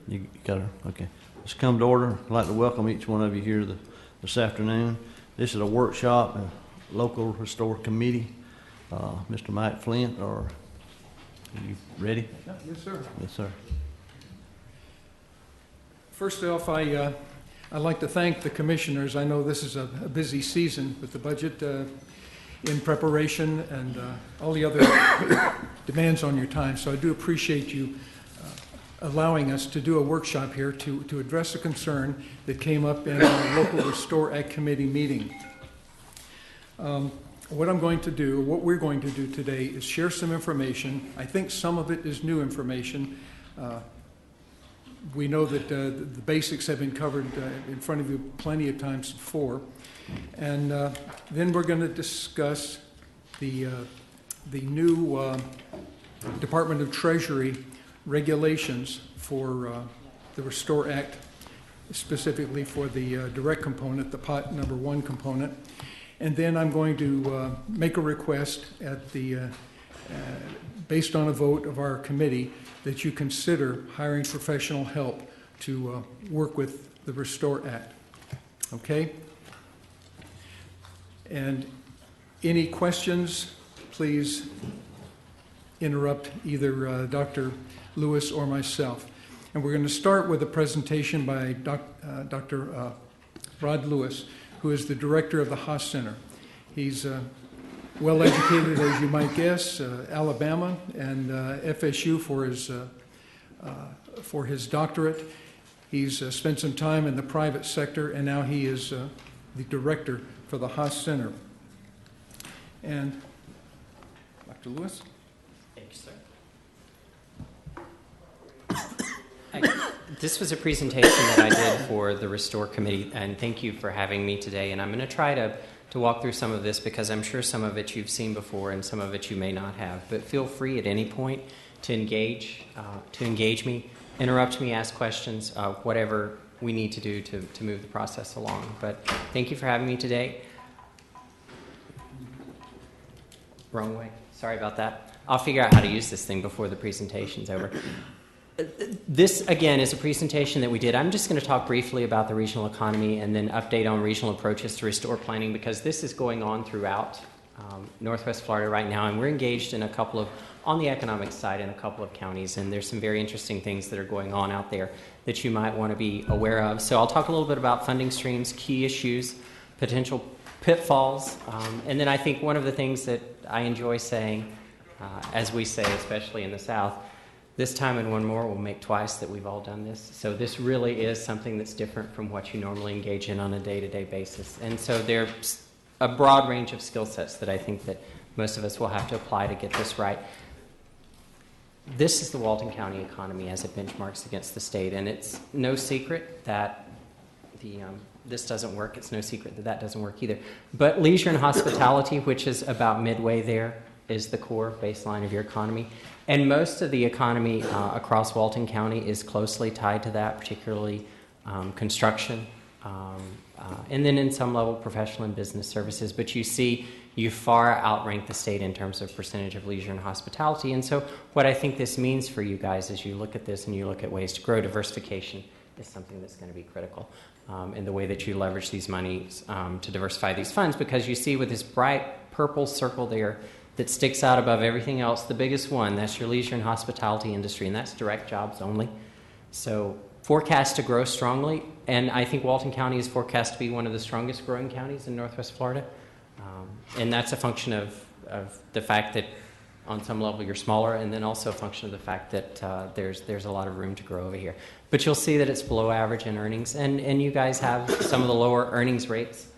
You got her? Okay. Let's come to order. I'd like to welcome each one of you here this afternoon. This is a workshop, a local restore committee. Mr. Mike Flint, are you ready? Yes, sir. Yes, sir. First off, I'd like to thank the commissioners. I know this is a busy season with the budget in preparation and all the other demands on your time. So I do appreciate you allowing us to do a workshop here to address a concern that came up in our local Restore Act Committee meeting. What we're going to do today is share some information. I think some of it is new information. We know that the basics have been covered in front of you plenty of times before. And then we're going to discuss the new Department of Treasury regulations for the Restore Act, specifically for the direct component, the pot number 1 component. And then I'm going to make a request at the, based on a vote of our committee, that you consider hiring professional help to work with the Restore Act. Okay? And any questions, please interrupt either Dr. Lewis or myself. And we're going to start with a presentation by Dr. Rod Lewis, who is the director of the Haas Center. He's well educated, as you might guess, Alabama and FSU for his doctorate. He's spent some time in the private sector, and now he is the director for the Haas Center. And Dr. Lewis? Thank you, sir. This was a presentation that I did for the Restore Committee, and thank you for having me today. And I'm going to try to walk through some of this because I'm sure some of it you've seen before and some of it you may not have. But feel free at any point to engage me, interrupt me, ask questions, whatever we need to do to move the process along. But thank you for having me today. Wrong way. Sorry about that. I'll figure out how to use this thing before the presentation's over. This, again, is a presentation that we did. I'm just going to talk briefly about the regional economy and then update on regional approaches to restore planning because this is going on throughout Northwest Florida right now, and we're engaged in on the economic side in a couple of counties, and there's some very interesting things that are going on out there that you might want to be aware of. So I'll talk a little bit about funding streams, key issues, potential pitfalls, and then I think one of the things that I enjoy saying, as we say, especially in the South, this time and one more will make twice that we've all done this. So this really is something that's different from what you normally engage in on a day-to-day basis. And so there's a broad range of skill sets that I think that most of us will have to apply to get this right. This is the Walton County economy as it benchmarks against the state, and it's no secret that this doesn't work. It's no secret that that doesn't work either. But leisure and hospitality, which is about midway there, is the core baseline of your economy. And most of the economy across Walton County is closely tied to that, particularly construction, and then in some level professional and business services. But you see, you far outrank the state in terms of percentage of leisure and hospitality. And so what I think this means for you guys as you look at this and you look at ways to grow, diversification is something that's going to be critical in the way that you leverage these monies to diversify these funds, because you see with this bright purple circle there that sticks out above everything else, the biggest one, that's your leisure and hospitality industry, and that's direct jobs only. So forecast to grow strongly, and I think Walton County is forecast to be one of the strongest growing counties in Northwest Florida. And that's a function of the fact that on some level you're smaller, and then also a function of the fact that there's a lot of room to grow over here. But you'll see that it's below average in earnings, and you guys have some of the lower earnings rates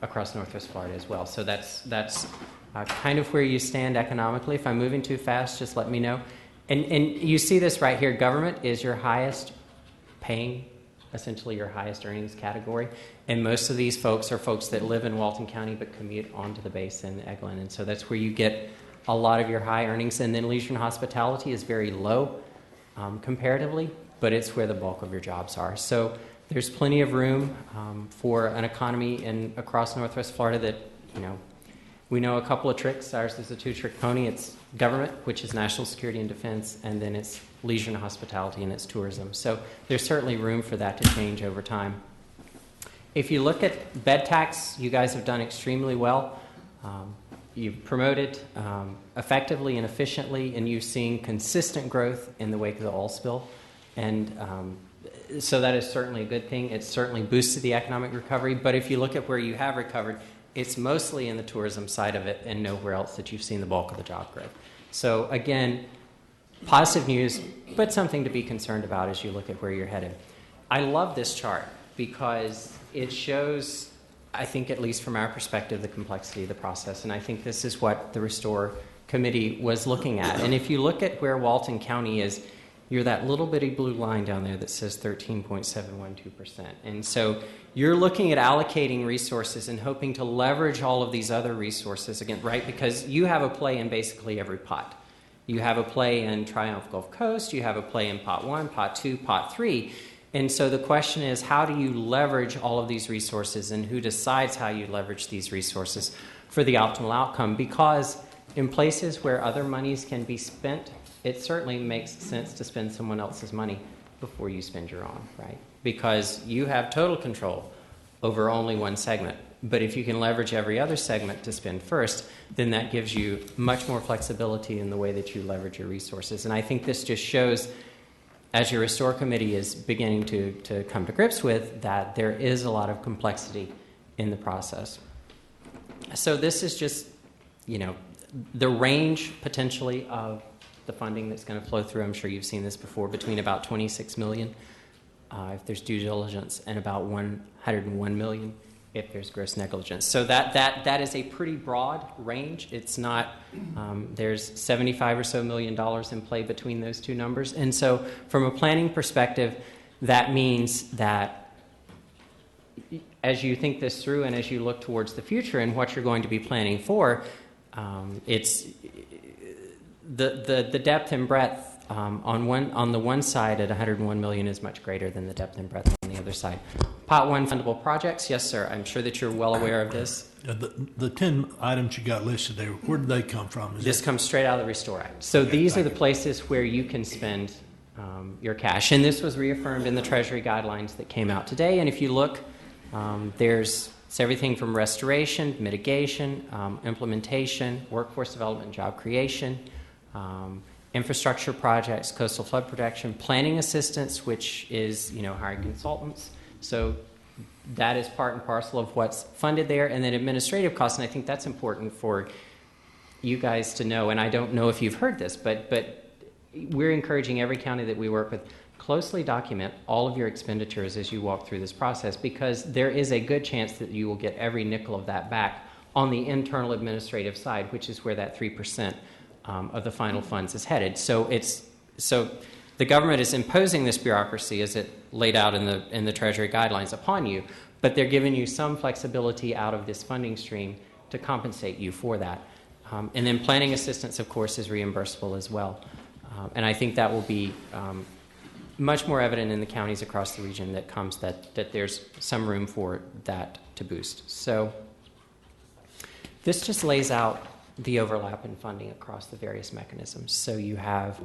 across Northwest Florida as well. So that's kind of where you stand economically. If I'm moving too fast, just let me know. And you see this right here. Government is your highest paying, essentially your highest earnings category. And most of these folks are folks that live in Walton County but commute onto the base in Eglin. And so that's where you get a lot of your high earnings. And then leisure and hospitality is very low comparatively, but it's where the bulk of your jobs are. So there's plenty of room for an economy across Northwest Florida that, we know a couple of tricks. Ours is a two-trick pony. It's government, which is national security and defense, and then it's leisure and hospitality, and it's tourism. So there's certainly room for that to change over time. If you look at bed tax, you guys have done extremely well. You've promoted effectively and efficiently, and you've seen consistent growth in the wake of the oil spill. And so that is certainly a good thing. It's certainly boosted the economic recovery. But if you look at where you have recovered, it's mostly in the tourism side of it and nowhere else that you've seen the bulk of the job growth. So again, positive news, but something to be concerned about as you look at where you're headed. I love this chart because it shows, I think at least from our perspective, the complexity of the process. And I think this is what the Restore Committee was looking at. And if you look at where Walton County is, you're that little bitty blue line down there that says 13.712%. And so you're looking at allocating resources and hoping to leverage all of these other resources again, right? Because you have a play in basically every pot. You have a play in Triumph Gulf Coast, you have a play in pot 1, pot 2, pot 3. And so the question is, how do you leverage all of these resources, and who decides how you leverage these resources for the optimal outcome? Because in places where other monies can be spent, it certainly makes sense to spend someone else's money before you spend your own, right? Because you have total control over only one segment. But if you can leverage every other segment to spend first, then that gives you much more flexibility in the way that you leverage your resources. And I think this just shows, as your Restore Committee is beginning to come to grips with, that there is a lot of complexity in the process. So this is just, the range potentially of the funding that's going to flow through. I'm sure you've seen this before, between about $26 million if there's due diligence and about $101 million if there's gross negligence. So that is a pretty broad range. It's not, there's 75 or so million dollars in play between those two numbers. And so from a planning perspective, that means that as you think this through and as you look towards the future and what you're going to be planning for, it's the depth and breadth on the one side at 101 million is much greater than the depth and breadth on the other side. Pot 1 fundable projects, yes, sir. I'm sure that you're well aware of this. The 10 items you got listed there, where did they come from? This comes straight out of the Restore Act. So these are the places where you can spend your cash. And this was reaffirmed in the Treasury guidelines that came out today. And if you look, it's everything from restoration, mitigation, implementation, workforce development, job creation, infrastructure projects, coastal flood protection, planning assistance, which is hiring consultants. So that is part and parcel of what's funded there, and then administrative costs. And I think that's important for you guys to know. And I don't know if you've heard this, but we're encouraging every county that we work with closely document all of your expenditures as you walk through this process, because there is a good chance that you will get every nickel of that back on the internal administrative side, which is where that 3% of the final funds is headed. So the government is imposing this bureaucracy as it laid out in the Treasury guidelines upon you, but they're giving you some flexibility out of this funding stream to compensate you for that. And then planning assistance, of course, is reimbursable as well. And I think that will be much more evident in the counties across the region that there's some room for that to boost. So this just lays out the overlap in funding across the various mechanisms. So you have,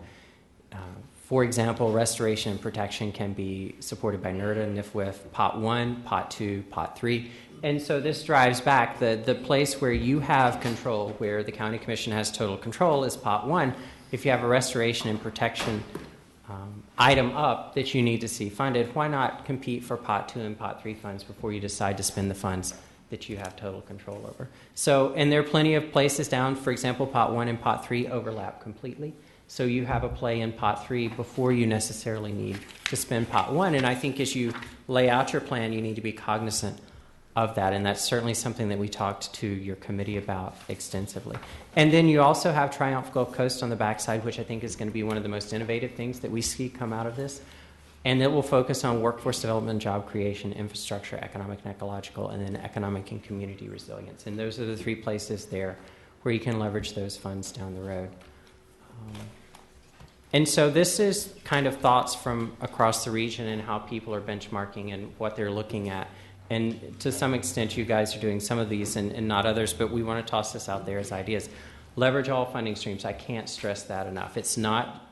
for example, restoration and protection can be supported by NRDA, NIFWIF, Pot 1, Pot 2, Pot 3. And so this drives back the place where you have control, where the county commission has total control, is Pot 1. If you have a restoration and protection item up that you need to see funded, why not compete for Pot 2 and Pot 3 funds before you decide to spend the funds that you have total control over? So, and there are plenty of places down, for example, Pot 1 and Pot 3 overlap completely. So you have a play in Pot 3 before you necessarily need to spend Pot 1. And I think as you lay out your plan, you need to be cognizant of that. And that's certainly something that we talked to your committee about extensively. And then you also have Triumph Gulf Coast on the backside, which I think is going to be one of the most innovative things that we see come out of this. And it will focus on workforce development, job creation, infrastructure, economic and ecological, and then economic and community resilience. And those are the three places there where you can leverage those funds down the road. And so this is kind of thoughts from across the region and how people are benchmarking and what they're looking at. And to some extent, you guys are doing some of these and not others, but we want to toss this out there as ideas. Leverage all funding streams. I can't stress that enough. It's not,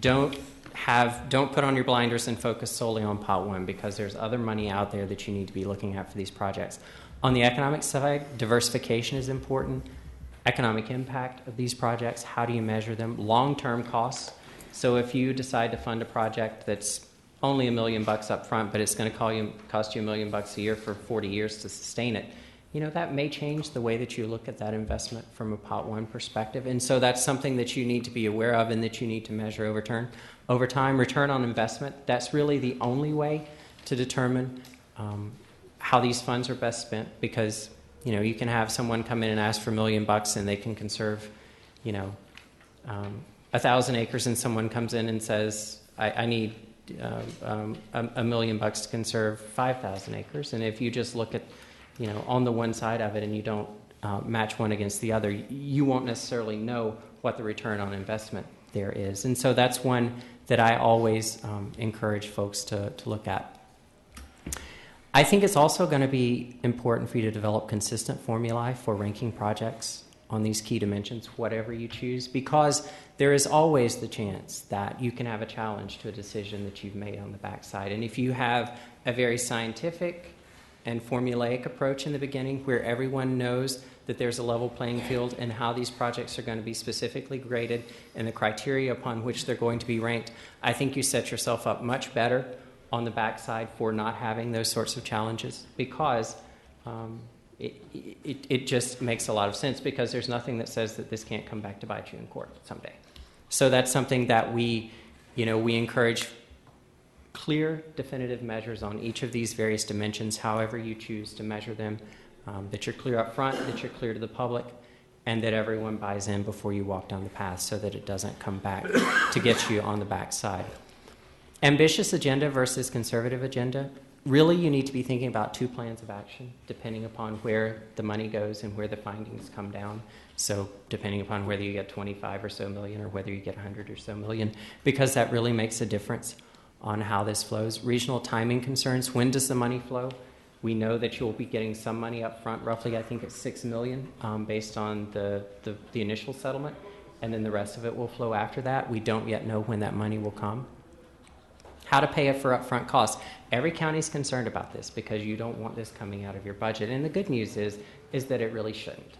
don't put on your blinders and focus solely on Pot 1, because there's other money out there that you need to be looking at for these projects. On the economic side, diversification is important. Economic impact of these projects, how do you measure them? Long-term costs. So if you decide to fund a project that's only $1 million up front, but it's going to cost you $1 million a year for 40 years to sustain it, that may change the way that you look at that investment from a Pot 1 perspective. And so that's something that you need to be aware of and that you need to measure over time. Return on investment, that's really the only way to determine how these funds are best spent, because you can have someone come in and ask for $1 million and they can conserve 1,000 acres, and someone comes in and says, I need $1 million to conserve 5,000 acres. And if you just look at on the one side of it and you don't match one against the other, you won't necessarily know what the return on investment there is. And so that's one that I always encourage folks to look at. I think it's also going to be important for you to develop consistent formulae for ranking projects on these key dimensions, whatever you choose, because there is always the chance that you can have a challenge to a decision that you've made on the backside. And if you have a very scientific and formulaic approach in the beginning where everyone knows that there's a level playing field and how these projects are going to be specifically graded and the criteria upon which they're going to be ranked, I think you set yourself up much better on the backside for not having those sorts of challenges, because it just makes a lot of sense, because there's nothing that says that this can't come back to bite you in court someday. So that's something that we encourage clear, definitive measures on each of these various dimensions, however you choose to measure them, that you're clear up front, that you're clear to the public, and that everyone buys in before you walk down the path so that it doesn't come back to get you on the backside. Ambitious agenda versus conservative agenda. Really, you need to be thinking about two plans of action, depending upon where the money goes and where the findings come down. So depending upon whether you get 25 or so million or whether you get 100 or so million, because that really makes a difference on how this flows. Regional timing concerns. When does the money flow? We know that you'll be getting some money up front, roughly I think it's 6 million based on the initial settlement, and then the rest of it will flow after that. We don't yet know when that money will come. How to pay for upfront costs. Every county is concerned about this because you don't want this coming out of your budget. And the good news is that it really shouldn't.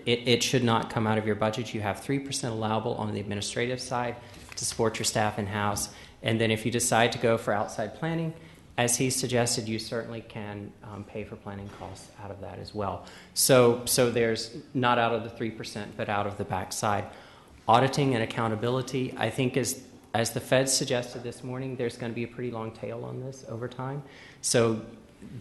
It should not come out of your budget. You have 3% allowable on the administrative side to support your staff in-house. And then if you decide to go for outside planning, as he suggested, you certainly can pay for planning costs out of that as well. So there's not out of the 3%, but out of the backside. Auditing and accountability, I think as the Fed suggested this morning, there's going to be a pretty long tail on this over time. So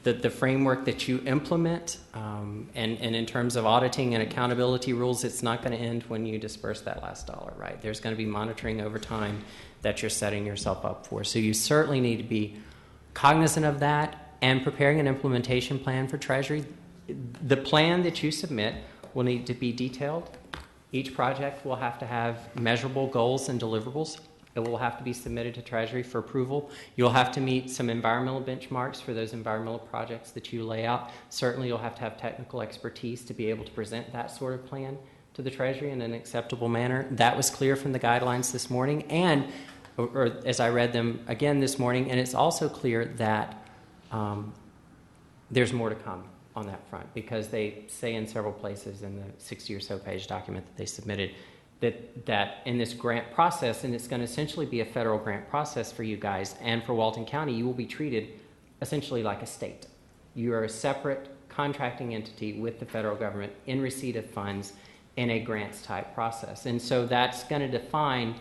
the framework that you implement, and in terms of auditing and accountability rules, it's not going to end when you disperse that last dollar, right? There's going to be monitoring over time that you're setting yourself up for. So you certainly need to be cognizant of that and preparing an implementation plan for Treasury. The plan that you submit will need to be detailed. Each project will have to have measurable goals and deliverables. It will have to be submitted to Treasury for approval. You'll have to meet some environmental benchmarks for those environmental projects that you lay out. Certainly you'll have to have technical expertise to be able to present that sort of plan to the Treasury in an acceptable manner. That was clear from the guidelines this morning, and or as I read them again this morning, and it's also clear that there's more to come on that front, because they say in several places in the 60 or so page document that they submitted that in this grant process, and it's going to essentially be a federal grant process for you guys and for Walton County, you will be treated essentially like a state. You are a separate contracting entity with the federal government in receipt of funds in a grants type process. And so that's going to define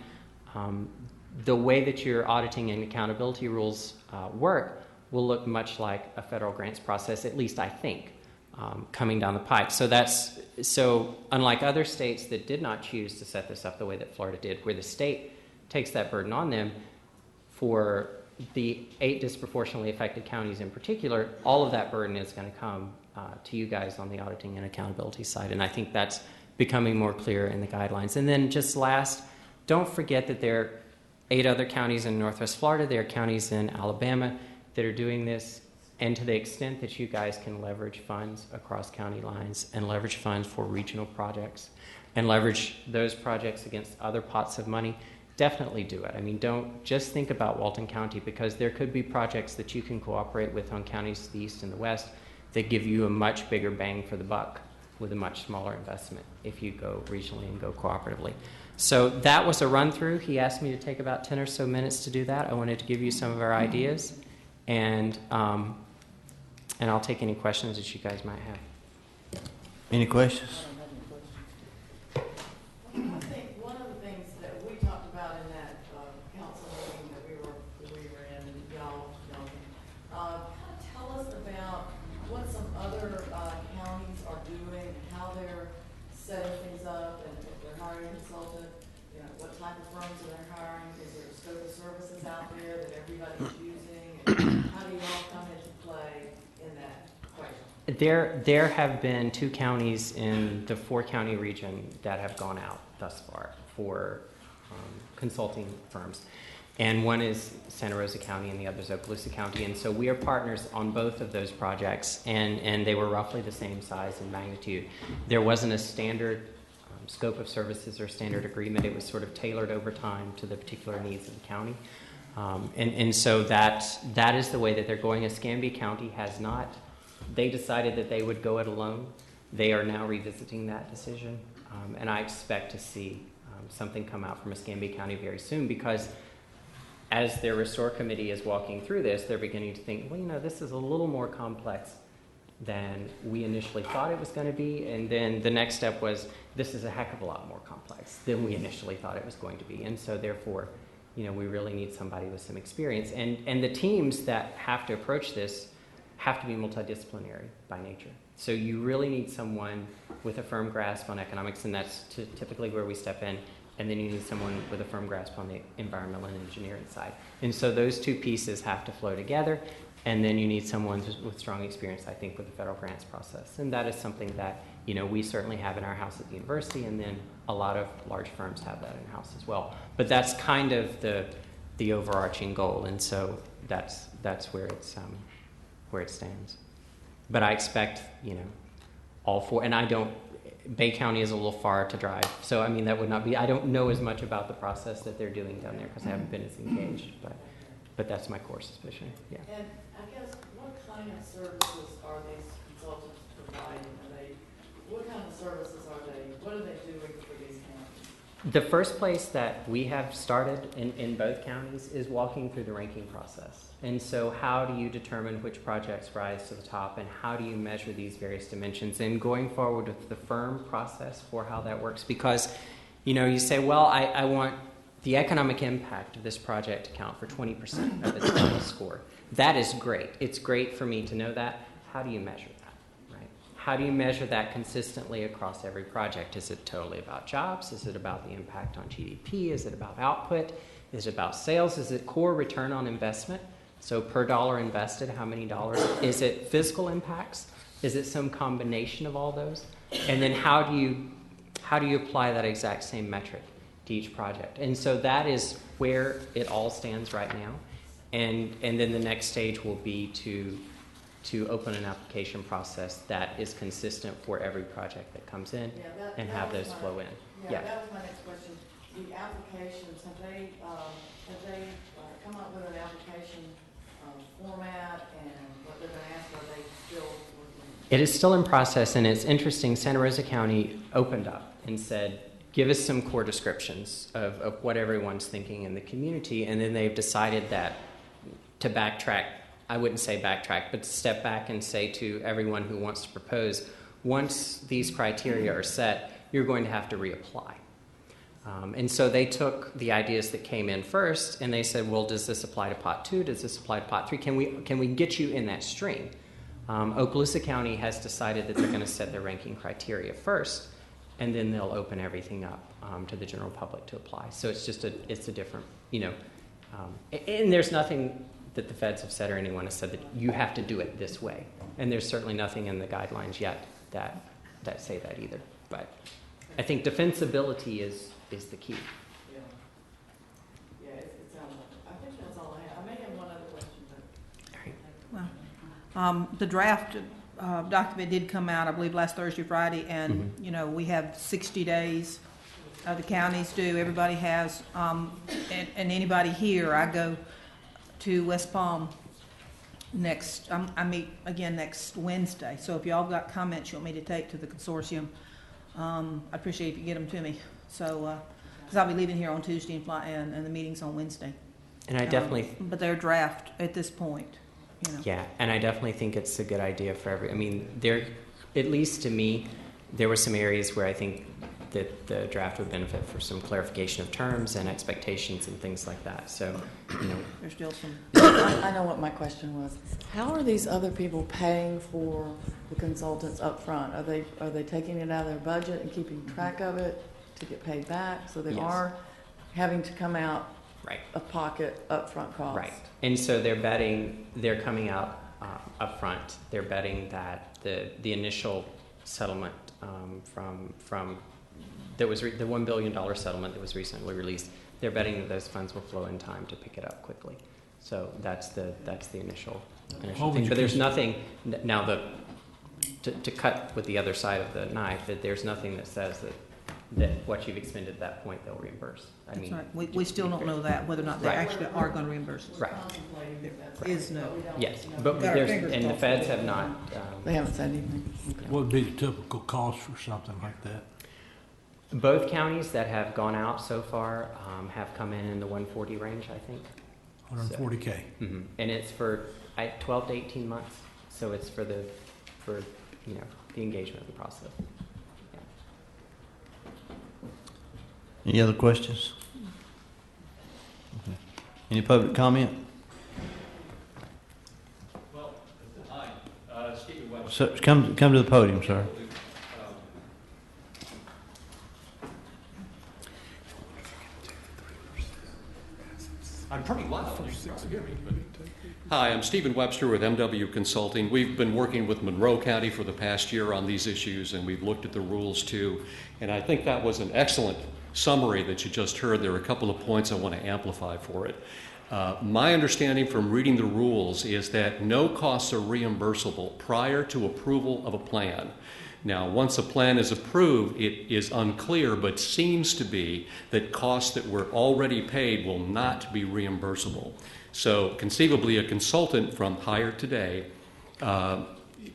the way that your auditing and accountability rules work will look much like a federal grants process, at least I think, coming down the pipe. So unlike other states that did not choose to set this up the way that Florida did, where the state takes that burden on them, for the 8 disproportionately affected counties in particular, all of that burden is going to come to you guys on the auditing and accountability side. And I think that's becoming more clear in the guidelines. And then just last, don't forget that there are 8 other counties in Northwest Florida. There are counties in Alabama that are doing this. And to the extent that you guys can leverage funds across county lines and leverage funds for regional projects and leverage those projects against other pots of money, definitely do it. I mean, don't just think about Walton County, because there could be projects that you can cooperate with on counties to the east and the west that give you a much bigger bang for the buck with a much smaller investment if you go regionally and go cooperatively. So that was a run through. He asked me to take about 10 or so minutes to do that. I wanted to give you some of our ideas, and I'll take any questions that you guys might have. Any questions? I think one of the things that we talked about in that council meeting that we were in, and y'all kind of tell us about what some other counties are doing, how they're setting things up, and if they're hiring a consultant, what type of firms are they hiring? Is there a scope of services out there that everybody's using? And how do you all come into play in that equation? There have been 2 counties in the 4-county region that have gone out thus far for consulting firms. And one is Santa Rosa County and the other is Okaloosa County. And so we are partners on both of those projects, and they were roughly the same size and magnitude. There wasn't a standard scope of services or standard agreement. It was sort of tailored over time to the particular needs of the county. And so that is the way that they're going. Escambia County has not. They decided that they would go it alone. They are now revisiting that decision, and I expect to see something come out from Escambia County very soon, because as their Restore Committee is walking through this, they're beginning to think, well, this is a little more complex than we initially thought it was going to be, and then the next step was, this is a heck of a lot more complex than we initially thought it was going to be, and so therefore we really need somebody with some experience. And the teams that have to approach this have to be multidisciplinary by nature. So you really need someone with a firm grasp on economics, and that's typically where we step in. And then you need someone with a firm grasp on the environmental and engineering side. And so those two pieces have to flow together. And then you need someone with strong experience, I think, with the federal grants process. And that is something that, we certainly have in our house at the university, and then a lot of large firms have that in-house as well. But that's kind of the overarching goal, and so that's where it stands. But I expect, all four, and Bay County is a little far to drive, so that would not be, I don't know as much about the process that they're doing down there because I haven't been as engaged, but that's my core suspicion, yeah. And I guess, what kind of services are these consultants providing? What kind of services are they, what are they doing for these counties? The first place that we have started in both counties is walking through the ranking process. And so how do you determine which projects rise to the top, and how do you measure these various dimensions? And going forward with the firm process for how that works, because, you say, well, I want the economic impact of this project to count for 20% of its total score. That is great. It's great for me to know that. How do you measure that, right? How do you measure that consistently across every project? Is it totally about jobs? Is it about the impact on GDP? Is it about output? Is it about sales? Is it core return on investment? So per dollar invested, how many dollars? Is it fiscal impacts? Is it some combination of all those? And then how do you apply that exact same metric to each project? And so that is where it all stands right now. And then the next stage will be to open an application process that is consistent for every project that comes in, and have those flow in. Yeah, that was my next question. The applications, have they come up with an application format and what they're going to ask? Are they still working? It is still in process, and it's interesting. Santa Rosa County opened up and said, give us some core descriptions of what everyone's thinking in the community, and then they've decided that to backtrack, I wouldn't say backtrack, but to step back and say to everyone who wants to propose, once these criteria are set, you're going to have to reapply. And so they took the ideas that came in first, and they said, well, does this apply to Pot 2? Does this apply to Pot 3? Can we get you in that stream? Okaloosa County has decided that they're going to set their ranking criteria first, and then they'll open everything up to the general public to apply. So it's a different, and there's nothing that the feds have said or anyone has said that you have to do it this way. And there's certainly nothing in the guidelines yet that say that either. But I think defensibility is the key. Yeah, it sounds like, I think that's all I have. I may have one other question, but. All right. Well, the draft document did come out, I believe, last Thursday, Friday, and, we have 60 days. The counties do, everybody has, and anybody here, I go to West Palm I meet again next Wednesday. So if y'all got comments you want me to take to the consortium, I'd appreciate if you get them to me. So, because I'll be leaving here on Tuesday and the meeting's on Wednesday. And I definitely... but they're draft at this point, Yeah, and I definitely think it's a good idea for there, at least to me, there were some areas where I think that the draft would benefit for some clarification of terms and expectations and things like that. So, there's still some... I know what my question was. How are these other people paying for the consultants up front? Are they taking it out of their budget and keeping track of it to get paid back? So they are having to come out of pocket upfront costs. Right. And so they're coming out up front. They're betting that the initial settlement from the $1 billion settlement that was recently released, they're betting that those funds will flow in time to pick it up quickly. So that's the initial thing. But there's nothing now to cut with the other side of the knife, that there's nothing that says that what you've expended at that point they'll reimburse. That's right. We still don't know that, whether or not they actually are going to reimburse us. Right. There is no. Yes, but the feds have not. They haven't said anything. Okay. What would be the typical cost for something like that? Both counties that have gone out so far have come in the 140 range, I think. 140K. Mm-hmm. And it's for 12 to 18 months. So it's for the engagement of the process. Yeah. Any other questions? Okay. Any public comment? Well, hi, Stephen Webster. So, come to the podium, sir. I'm pretty loud. Hi, I'm Stephen Webster with MW Consulting. We've been working with Monroe County for the past year on these issues, and we've looked at the rules too. And I think that was an excellent summary that you just heard. There are a couple of points I want to amplify for it. My understanding from reading the rules is that no costs are reimbursable prior to approval of a plan. Now, once a plan is approved, it is unclear, but seems to be that costs that were already paid will not be reimbursable. So conceivably, a consultant from Hire Today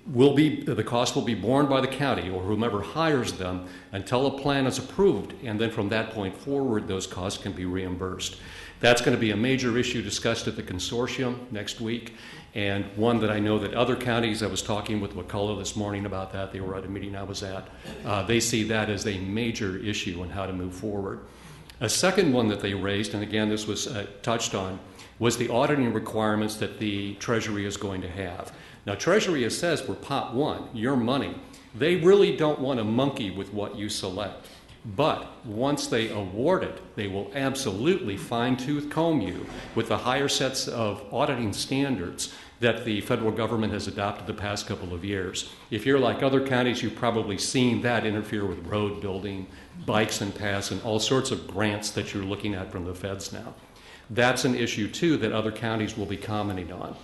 the cost will be borne by the county or whomever hires them until a plan is approved, and then from that point forward, those costs can be reimbursed. That's going to be a major issue discussed at the consortium next week, and one that I know that other counties, I was talking with McCullough this morning about that, they were at a meeting I was at, they see that as a major issue on how to move forward. A second one that they raised, and again this was touched on, was the auditing requirements that the Treasury is going to have. Now, Treasury has says for Pot 1, your money, they really don't want to monkey with what you select. But once they award it, they will absolutely fine-tooth comb you with the higher sets of auditing standards that the federal government has adopted the past couple of years. If you're like other counties, you've probably seen that interfere with road building, bikes and paths, and all sorts of grants that you're looking at from the feds now. That's an issue, too, that other counties will be commenting on.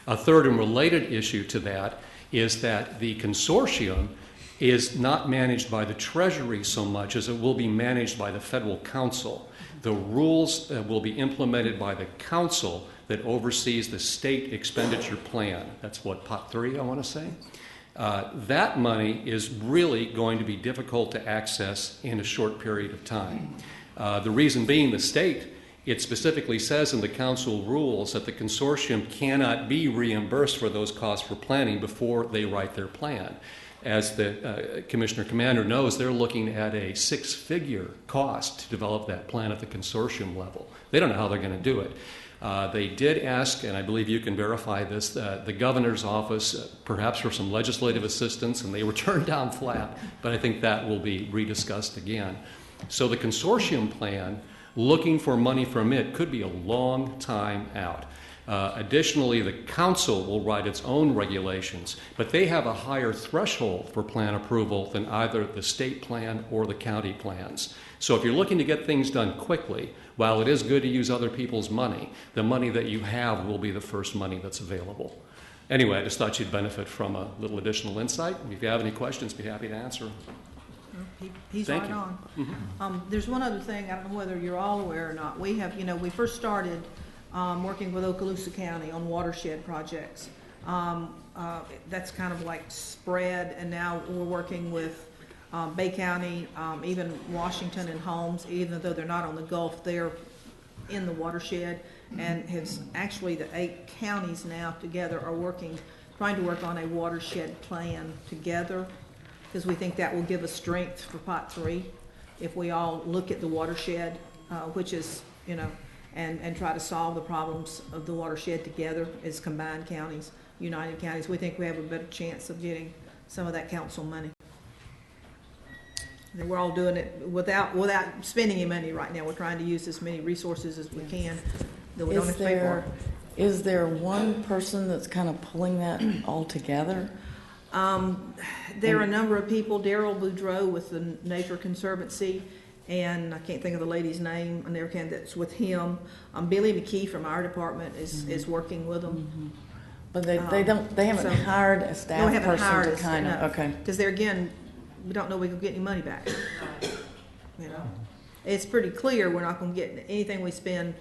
A third and related issue to that is that the consortium is not managed by the Treasury so much as it will be managed by the federal council. The rules will be implemented by the council that oversees the state expenditure plan. That's what, Pot 3, I want to say? That money is really going to be difficult to access in a short period of time. The reason being the state, it specifically says in the council rules that the consortium cannot be reimbursed for those costs for planning before they write their plan. As the Commissioner Commander knows, they're looking at a six-figure cost to develop that plan at the consortium level. They don't know how they're going to do it. They did ask, and I believe you can verify this, the governor's office, perhaps for some legislative assistance, and they were turned down flat, but I think that will be rediscussed again. So the consortium plan, looking for money from it, could be a long time out. Additionally, the council will write its own regulations, but they have a higher threshold for plan approval than either the state plan or the county plans. So if you're looking to get things done quickly, while it is good to use other people's money, the money that you have will be the first money that's available. Anyway, I just thought you'd benefit from a little additional insight. If you have any questions, be happy to answer them. He's Thank right you. on. Mm-hmm. There's one other thing, I don't know whether you're all aware or not. We have, we first started working with Okaloosa County on watershed projects. That's kind of like spread, and now we're working with Bay County, even Washington and Holmes, even though they're not on the Gulf, they're in the watershed, and has actually the 8 counties now together are trying to work on a watershed plan together, because we think that will give us strength for Pot 3 if we all look at the watershed, which is, and try to solve the problems of the watershed together as combined counties, united counties. We think we have a better chance of getting some of that council money. And we're all doing it without spending any money right now. We're trying to use as many resources as we can that we don't have to pay for. Is there one person that's kind of pulling that all together? There are a number of people. Daryl Boudreau with the Nature Conservancy, and I can't think of the lady's name, I never can, that's with him. Billy McKee from our department is working with them. Mm-hmm. But they haven't hired a staff person to kind of, okay. Because there again, we don't know we can get any money back. It's pretty clear we're not going to get anything we spend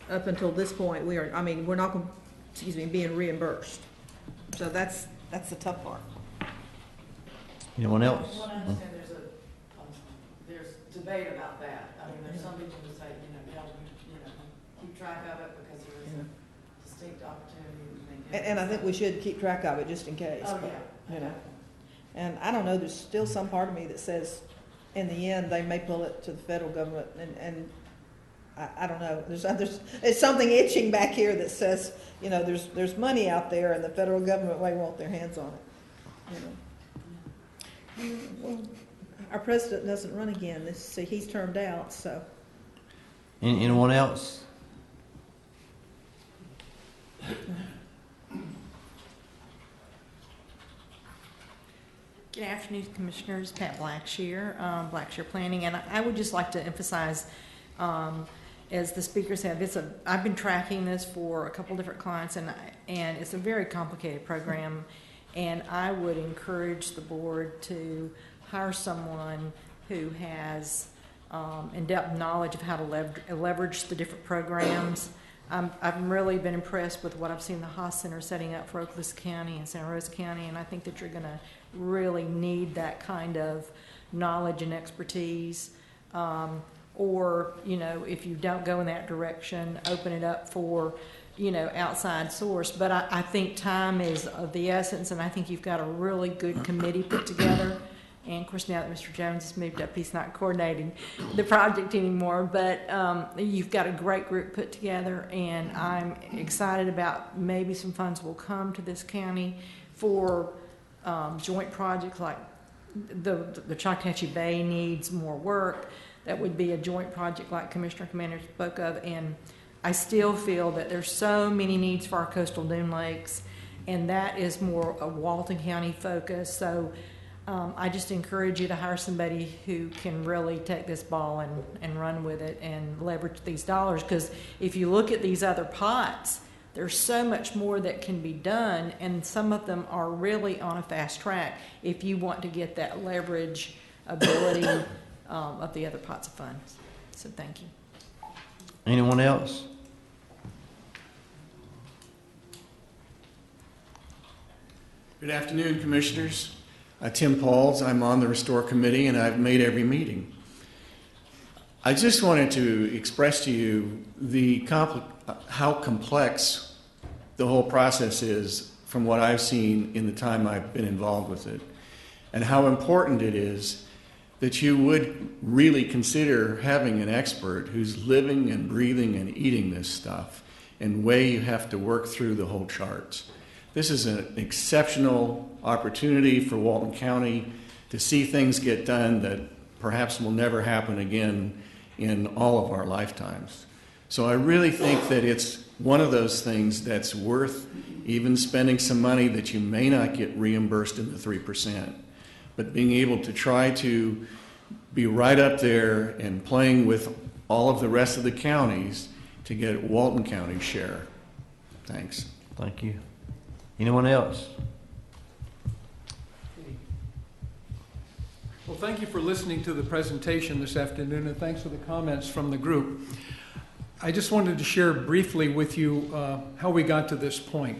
up until this point. We're not going to, being reimbursed. So that's the tough part. Anyone else? What I understand, there's debate about that. There's some people who say, keep track of it because there is a distinct opportunity. And I think we should keep track of it just in case. Oh, but, yeah. And I don't know, there's still some part of me that says, in the end, they may pull it to the federal government and I don't know, there's something itching back here that says, you know, there's money out there and the federal government may want their hands on it, you know. Well, our president doesn't run again, he's termed out, so. Anyone else? Good afternoon, Commissioners. Pat Blackshear, Blackshear Planning, and I would just like to emphasize, as the speakers have, I've been tracking this for a couple different clients, and it's a very complicated program, and I would encourage the board to hire someone who has in-depth knowledge of how to leverage the different programs. I've really been impressed with what I've seen the Haas Center setting up for Oklahooma County and Santa Rosa County, and I think that you're going to really need that kind of knowledge and expertise. Or, you know, if you don't go in that direction, open it up for, you know, outside source. But I think time is of the essence, and I think you've got a really good committee put together. And of course, now that Mr. Jones has moved up, he's not coordinating the project anymore. But you've got a great group put together, and I'm excited about maybe some funds will come to this county for joint projects like the Choctawhatchee Bay needs more work. That would be a joint project like Commissioner Commander spoke of. And I still feel that there's so many needs for our coastal dune lakes, and that is more a Walton County focus. So I just encourage you to hire somebody who can really take this ball and run with it and leverage these dollars. Because if you look at these other pots, there's so much more that can be done, and some of them are really on a fast track if you want to get that leverage ability of the other pots of funds. So thank you. Anyone else? Good afternoon, Commissioners. Tim Pauls. I'm on the Restore Committee, and I've made every meeting. I just wanted to express to you how complex the whole process is from what I've seen in the time I've been involved with it, and how important it is that you would really consider having an expert who's living and breathing and eating this stuff and way you have to work through the whole charts. This is an exceptional opportunity for Walton County to see things get done that perhaps will never happen again in all of our lifetimes. So I really think that it's one of those things that's worth even spending some money that you may not get reimbursed in the 3%, but being able to try to be right up there and playing with all of the rest of the counties to get Walton County's share. Thanks. Thank you. Anyone else? Well, thank you for listening to the presentation this afternoon, and thanks for the comments from the group. I just wanted to share briefly with you how we got to this point.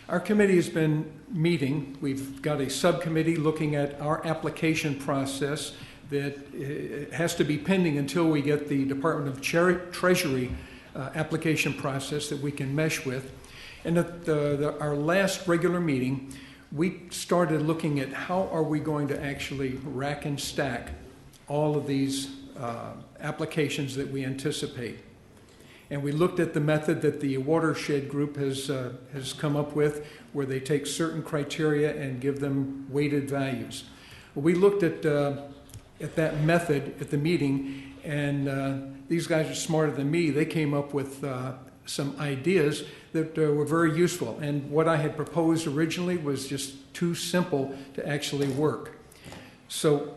Our committee has been meeting. We've got a subcommittee looking at our application process that has to be pending until we get the Department of Treasury application process that we can mesh with. And at our last regular meeting, we started looking at how are we going to actually rack and stack all of these applications that we anticipate. And we looked at the method that the watershed group has come up with, where they take certain criteria and give them weighted values. We looked at that method at the meeting, and these guys are smarter than me. They came up with some ideas that were very useful. And what I had proposed originally was just too simple to actually work. So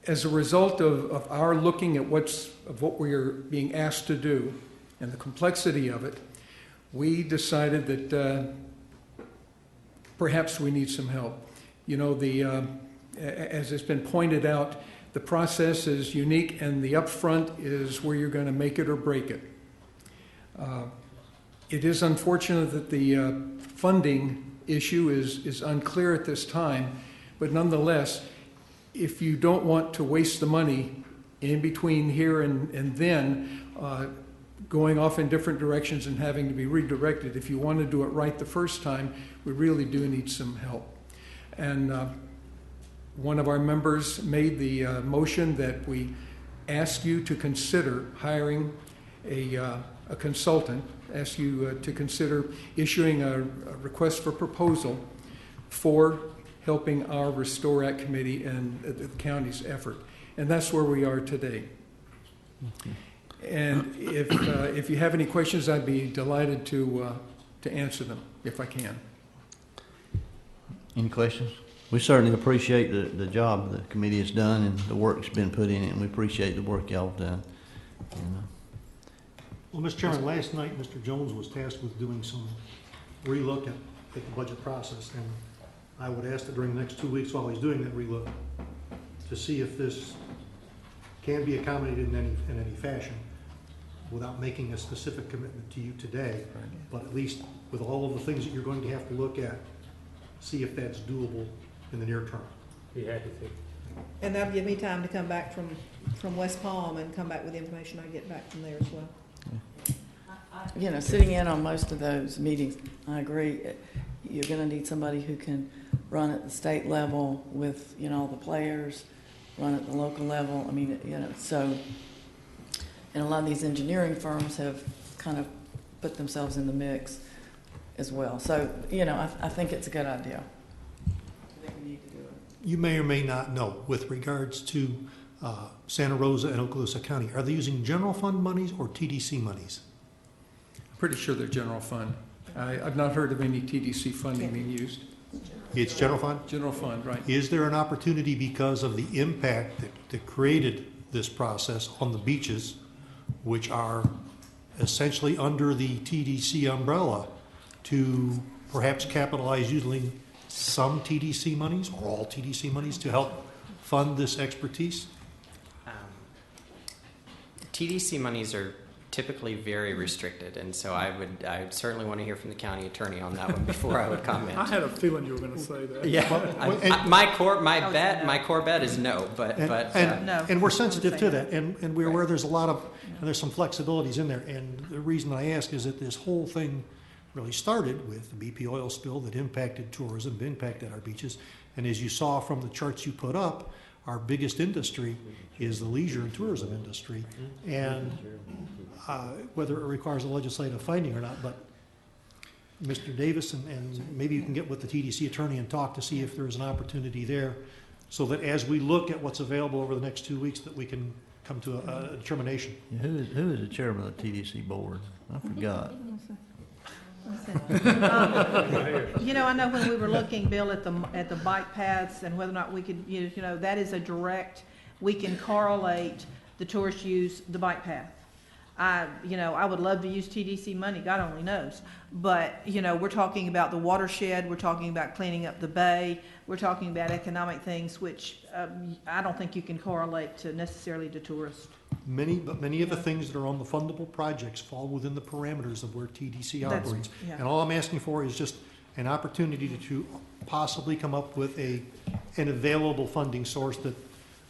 as a result of our looking at what we are being asked to do and the complexity of it, we decided that perhaps we need some help. You know, as it's been pointed out, the process is unique, and the upfront is where you're going to make it or break it. It is unfortunate that the funding issue is unclear at this time, but nonetheless, if you don't want to waste the money in between here and then, going off in different directions and having to be redirected, if you want to do it right the first time, we really do need some help. And one of our members made the motion that we ask you to consider hiring a consultant, ask you to consider issuing a request for proposal for helping our Restore Act committee and the county's effort. And that's where we are today. And if you have any questions, I'd be delighted to answer them if I can. Any questions? We certainly appreciate the job the committee has done and the work that's been put in it, and we appreciate the work y'all have done. Well, Mr. Chairman, last night Mr. Jones was tasked with doing some relook at the budget process, and I would ask that during the next 2 weeks while he's doing that relook to see if this can be accommodated in any fashion without making a specific commitment to you today, but at least with all of the things that you're going to have to look at, see if that's doable in the near term. Be happy to. And that'll give me time to come back from West Palm and come back with the information I get back from there as well. You know, sitting in on most of those meetings, I agree. You're going to need somebody who can run at the state level with, you know, the players, run at the local level. I mean, you know, so, and a lot of these engineering firms have kind of put themselves in the mix as well. So, you know, I think it's a good idea. I think we need to do it. You may or may not know, with regards to Santa Rosa and Okaloosa County, are they using general fund monies or TDC monies? Pretty sure they're general fund. I've not heard of any TDC funding being used. It's general fund? General fund, right. Is there an opportunity because of the impact that created this process on the beaches, which are essentially under the TDC umbrella, to perhaps capitalize using some TDC monies or all TDC monies to help fund this expertise? TDC monies are typically very restricted, and so I would certainly want to hear from the county attorney on that one before I would comment. I had a feeling you were going to say that. Yeah, my core bet is no, but No. And we're sensitive to that, and we're aware there's a lot of, and there's some flexibilities in there. And the reason I ask is that this whole thing really started with the BP oil spill that impacted tourism, impacted our beaches. And as you saw from the charts you put up, our biggest industry is the leisure and tourism industry. And whether it requires a legislative finding or not, but Mr. Davis, and maybe you can get with the TDC attorney and talk to see if there's an opportunity there, so that as we look at what's available over the next 2 weeks, that we can come to a determination. Yeah, who is the chairman of the TDC board? I forgot. You know, I know when we were looking, Bill, at the bike paths and whether or not we could, you know, that is a direct, we can correlate the tourists use the bike path. You know, I would love to use TDC money, God only knows. But, you know, we're talking about the watershed, we're talking about cleaning up the bay, we're talking about economic things, which I don't think you can correlate to necessarily to tourists. Many of the things that are on the fundable projects fall within the parameters of where TDC operates. Yeah. And all I'm asking for is just an opportunity to possibly come up with an available funding source that,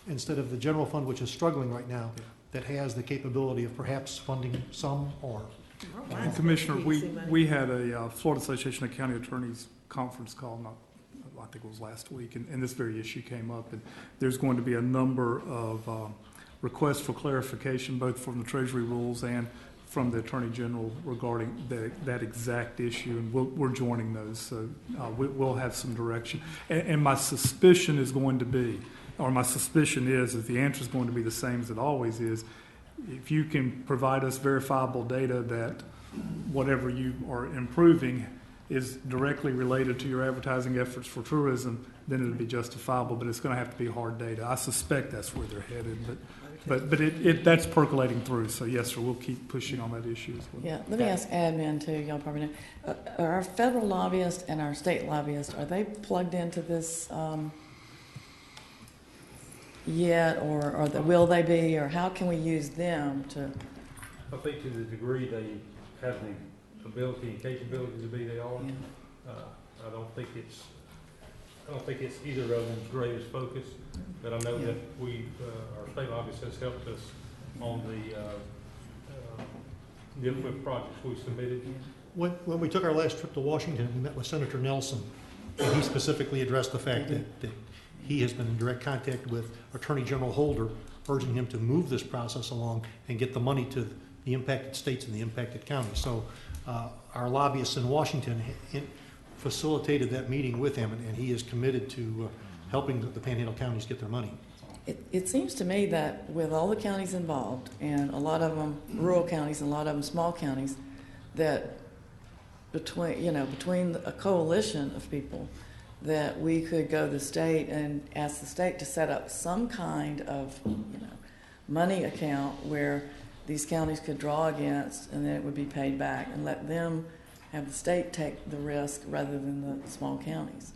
instead of the general fund, which is struggling right now, that has the capability of perhaps funding some or. And Commissioner, we had a Florida Association of County Attorneys conference call, I think it was last week, and this very issue came up. And there's going to be a number of requests for clarification, both from the Treasury rules and from the Attorney General regarding that exact issue, and we're joining those. So we'll have some direction. And my suspicion is going to be, or my suspicion is that the answer is going to be the same as it always is. If you can provide us verifiable data that whatever you are improving is directly related to your advertising efforts for tourism, then it'll be justifiable, but it's going to have to be hard data. I suspect that's where they're headed, but that's percolating through. So yes, sir, we'll keep pushing on that issue as well. Yeah, let me ask admin too, y'all probably know. Are our federal lobbyists and our state lobbyists, are they plugged into this yet, or will they be, or how can we use them to? I think to the degree they have the ability and capability to be, they are. Yeah. I don't think it's either of them's greatest focus, but I know that our state lobbyist has helped us on the NIFWIP projects we submitted. When we took our last trip to Washington, we met with Senator Nelson, and he specifically addressed the fact that he has been in direct contact with Attorney General Holder, urging him to move this process along and get the money to the the impacted states and the impacted counties. So our lobbyists in Washington facilitated that meeting with him, and he is committed to helping the Panhandle counties get their money. It seems to me that with all the counties involved, and a lot of them rural counties and a lot of them small counties, that between a coalition of people, that we could go to the state and ask the state to set up some kind of money account where these counties could draw against, and then it would be paid back, and let them have the state take the risk rather than the small counties.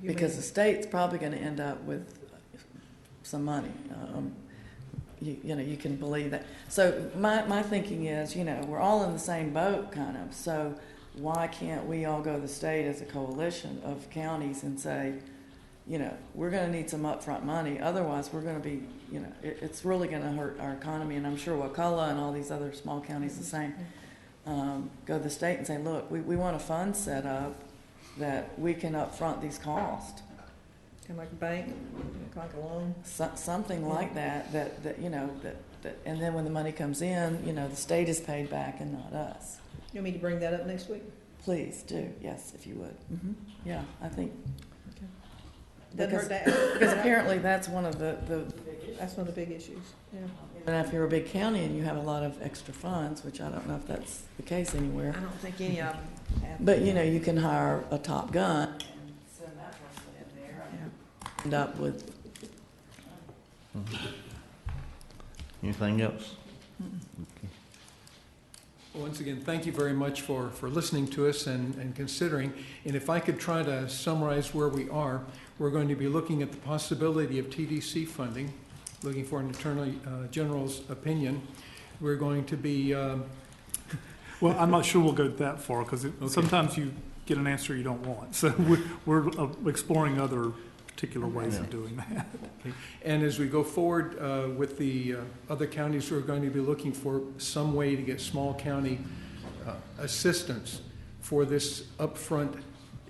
Because the state's probably going to end up with some money. You can believe that. So my thinking is, we're all in the same boat, kind of. So why can't we all go to the state as a coalition of counties and say, we're going to need some upfront money. Otherwise, we're going to be, it's really going to hurt our economy. And I'm sure Wakulla and all these other small counties the same. Go to the state and say, look, we want a fund set up that we can upfront these costs. Kind of like a bank, like a loan. Something like that, and then when the money comes in, the state is paid back and not us. You want me to bring that up next week? Please do, yes, if you would. Mm-hmm. Yeah, I think. Doesn't hurt to ask. Because apparently that's one of the That's one of the big issues, yeah. And if you're a big county and you have a lot of extra funds, which I don't know if that's the case anywhere. I don't think any of them have. But, you can hire a top gun and send that person in there and end up with. Anything else? Okay. Once again, thank you very much for listening to us and considering. And if I could try to summarize where we are, we're going to be looking at the possibility of TDC funding, looking for an Attorney General's opinion. We're going to be... Well, I'm not sure we'll go that far, because sometimes you get an answer you don't want. So we're exploring other particular ways of doing that. Okay. And as we go forward with the other counties, we're going to be looking for some way to get small county assistance for this upfront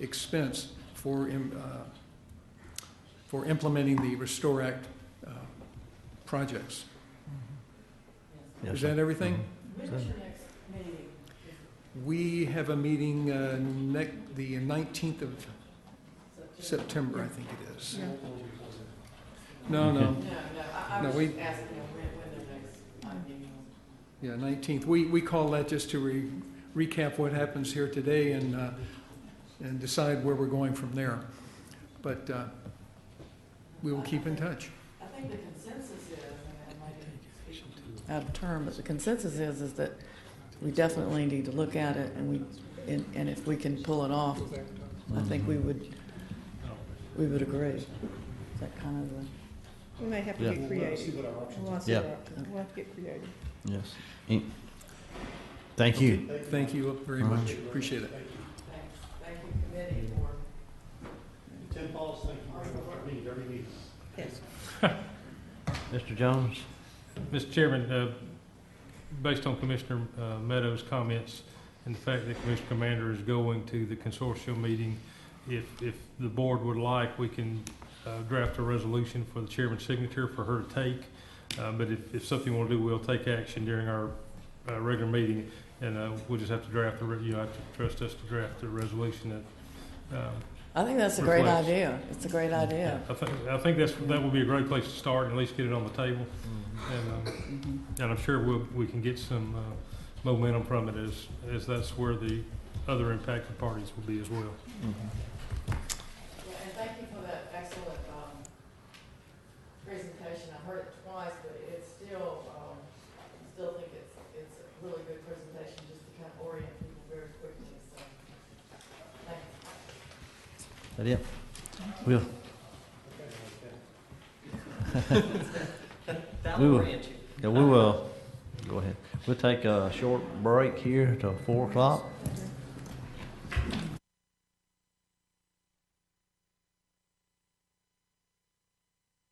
expense for implementing the Restore Act projects. Yes, Is sir. that everything? When's your next meeting? We have a meeting the 19th of September, I think it is. No. No, I No, was we- just asking when the next meeting was. Yeah, 19th. We call that just to recap what happens here today and decide where we're going from there. But we will keep in touch. I think the consensus is, and I might be speaking to Out of term, but the consensus is that we definitely need to look at it, and if we can pull it off, I think we would agree. Is that kind of the? We may have to Yeah. get creative. We'll have to Yeah. we'll have to get creative. Yes. Thank you. Thank you very much. Appreciate it. Thank you, committee, for Tim Pauls, thank you very much for meeting every meeting. Yes. Mr. Jones? Mr. Chairman, based on Commissioner Meadows' comments and the fact that Commissioner Commander is going to the consortium meeting, if the board would like, we can draft a resolution for the chairman's signature for her to take. But if something you want to do, we'll take action during our regular meeting, and we'll just have to draft you have to trust us to draft the resolution that. I think that's a great reflects. idea. It's a great idea. I think that would be a great place to start, and at least get it on the table, and I'm sure we can get some momentum from it as that's where the other impacted parties will be as well. Yeah, and thank you for that excellent presentation. I heard it twice, but it's still, think it's a really good presentation just to kind of orient people very quickly. So, thank you. Is that it? Will. We will. orient you. Yeah, we will. Go ahead. We'll take a short break here till 4 o'clock.